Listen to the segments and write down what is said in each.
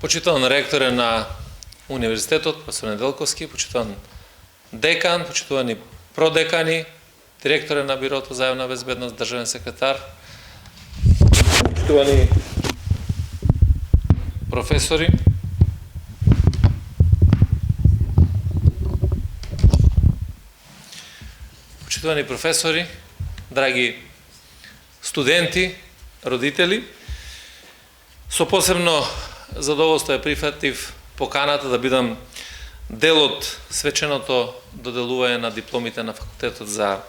Почитуван ректоре на универзитетот, професор Неделковски, почитуван декан, почитувани продекани, директоре на Бирото за јавна безбедност, државен секретар, почитувани професори, драги студенти, родители, со посебно задоволство ја прифатив поканата да бидам дел од свеченото доделување на дипломите на Факултетот за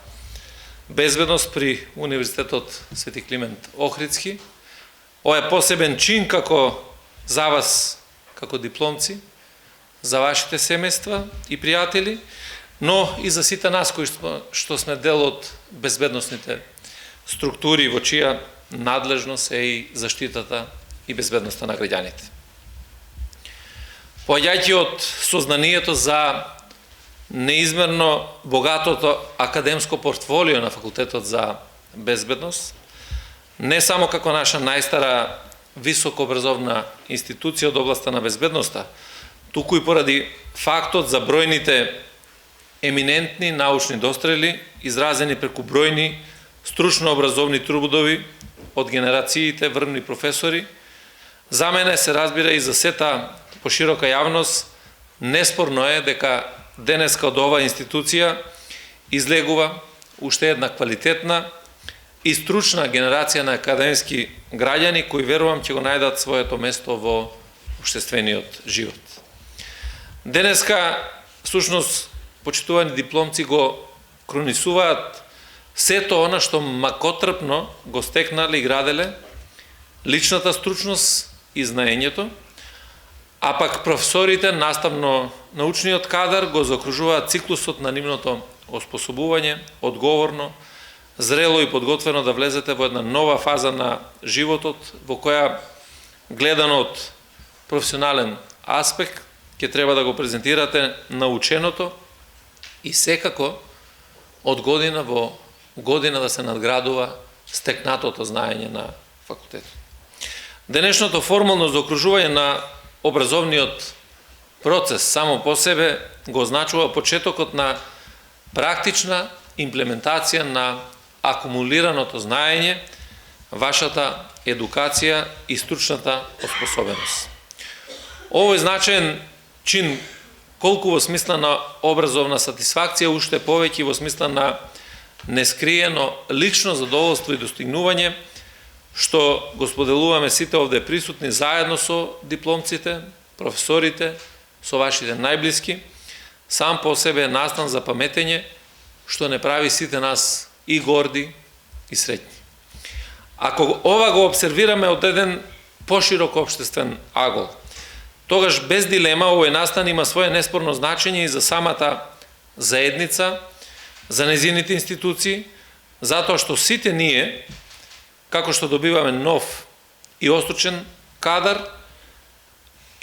безбедност при Универзитетот Свети Климент Охридски. Ова е посебен чин како за вас, како дипломци, за вашите семејства и пријатели, но и за сите нас кои што сме дел од безбедносните структури во чија надлежност е и заштитата и безбедноста на граѓаните. Поаѓајќи од сознанието за неизмерно богатото академско портфолио на Факултетот за безбедност, не само како наша најстара високообразовна институција од областа на безбедноста, туку и поради фактот за бројните еминентни научни дострели, изразени преку бројни стручно образовни трудови од генерациите врвни професори, за мене се разбира и за сета поширока јавност, неспорно е дека денеска од оваа институција излегува уште една квалитетна и стручна генерација на академски граѓани кои верувам ќе го најдат своето место во општествениот живот. Денеска, всушност, почитувани дипломци го кронисуваат сето она што макотрпно го стекнале и граделе, личната стручност и знаењето, а пак професорите, наставно-научниот кадар го заокружуваат циклусот на нивното оспособување, одговорно, зрело и подготвено да влезете во една нова фаза на животот, во која, гледано од професионален аспект, ќе треба да го презентирате наученото и секако од година во година да се надградува стекнатото знаење на факултетот. Денешното формално заокружување на образовниот процес само по себе го означува почетокот на практична имплементација на акумулираното знаење, вашата едукација и стручната оспособеност. Овој значаен чин колку во смисла на образовна сатисфакција, уште повеќе во смисла на нескриено лично задоволство и достигнување, што го споделуваме сите овде присутни заедно со дипломците, професорите, со вашите најблиски, сам по себе е настан за паметење, што не прави сите нас и горди и среќни. Ако ова го обсервираме од еден поширок општествен агол, тогаш без дилема овој настан има свое неспорно значење и за самата заедница, за незините институции, затоа што сите ние, како што добиваме нов и остручен кадар,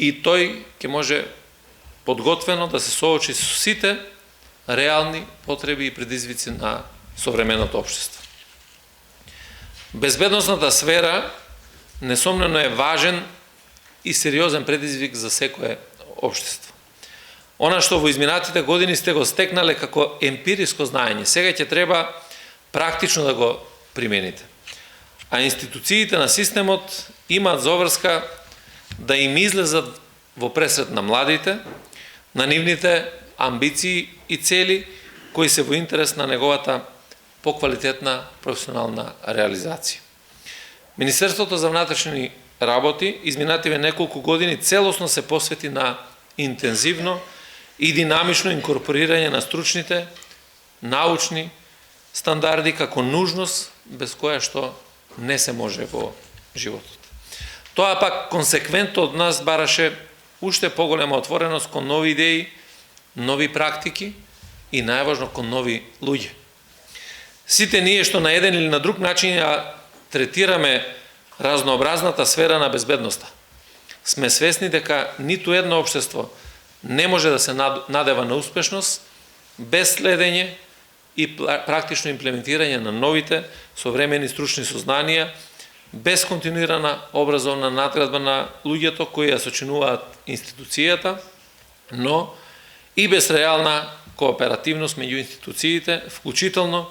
и тој ќе може подготвено да се соочи со сите реални потреби и предизвици на современото општество. Безбедносната сфера несомнено е важен и сериозен предизвик за секое општество. Она што во изминатите години сте го стекнале како емпириско знаење, сега ќе треба практично да го примените. А институциите на системот имаат заврска да им излезат во пресред на младите, на нивните амбиции и цели, кои се во интерес на неговата поквалитетна професионална реализација. Министерството за внатрешни работи изминативе неколку години целосно се посвети на интензивно и динамично инкорпорирање на стручните, научни стандарди како нужност без која што не се може во животот. Тоа пак консеквентно од нас бараше уште поголема отвореност кон нови идеи, нови практики и најважно кон нови луѓе. Сите ние што на еден или на друг начин ја третираме разнообразната сфера на безбедноста, сме свесни дека ниту едно општество не може да се надева на успешност без следење и практично имплементирање на новите современи стручни сознанија без континуирана образовна надградба на луѓето кои ја сочинуваат институцијата, но и без реална кооперативност меѓу институциите, вклучително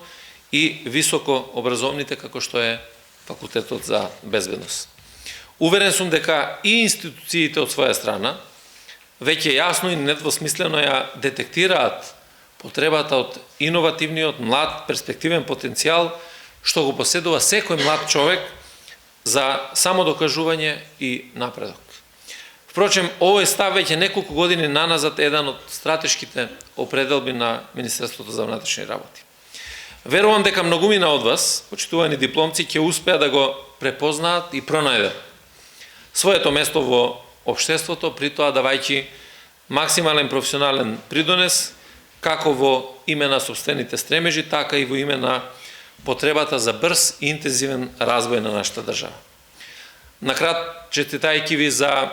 и високо образовните како што е Факултетот за безбедност. Уверен сум дека и институциите од своја страна веќе јасно и недвосмислено ја детектираат потребата од иновативниот, млад, перспективен потенцијал што го поседува секој млад човек за самодокажување и напредок. Впрочем, овој став веќе неколку години наназад е еден од стратешките определби на Министерството за внатрешни работи. Верувам дека многумина од вас, почитувани дипломци, ќе успеат да го препознаат и пронајдат своето место во општеството, при тоа давајќи максимален професионален придонес, како во име на сопствените стремежи, така и во име на потребата за брз и интензивен развој на нашата држава. Накрат, честитајќи ви за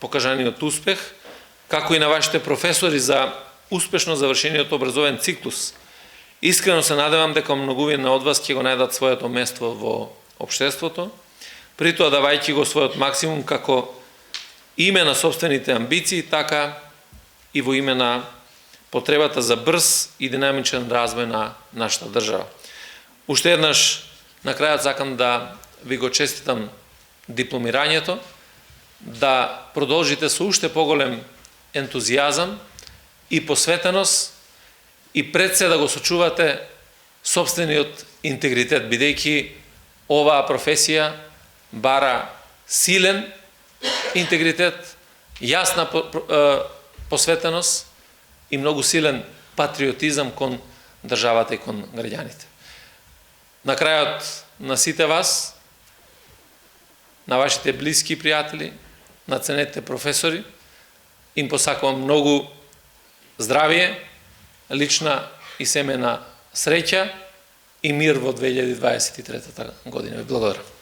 покажаниот успех, како и на вашите професори за успешно завршениот образовен циклус, искрено се надевам дека многувина од вас ќе го најдат своето место во општеството, при тоа давајќи го својот максимум како име на собствените амбиции, така и во име на потребата за брз и динамичен развој на нашата држава. Уште еднаш, на крајот сакам да ви го честитам дипломирањето, да продолжите со уште поголем ентузијазам и посветеност и пред се да го сочувате собствениот интегритет, бидејќи оваа професија бара силен интегритет, јасна посветеност и многу силен патриотизам кон државата и кон граѓаните. На крајот на сите вас, на вашите блиски и пријатели, на ценетите професори, им посакувам многу здравие, лична и семена среќа и мир во 2023 година. Ви благодарам.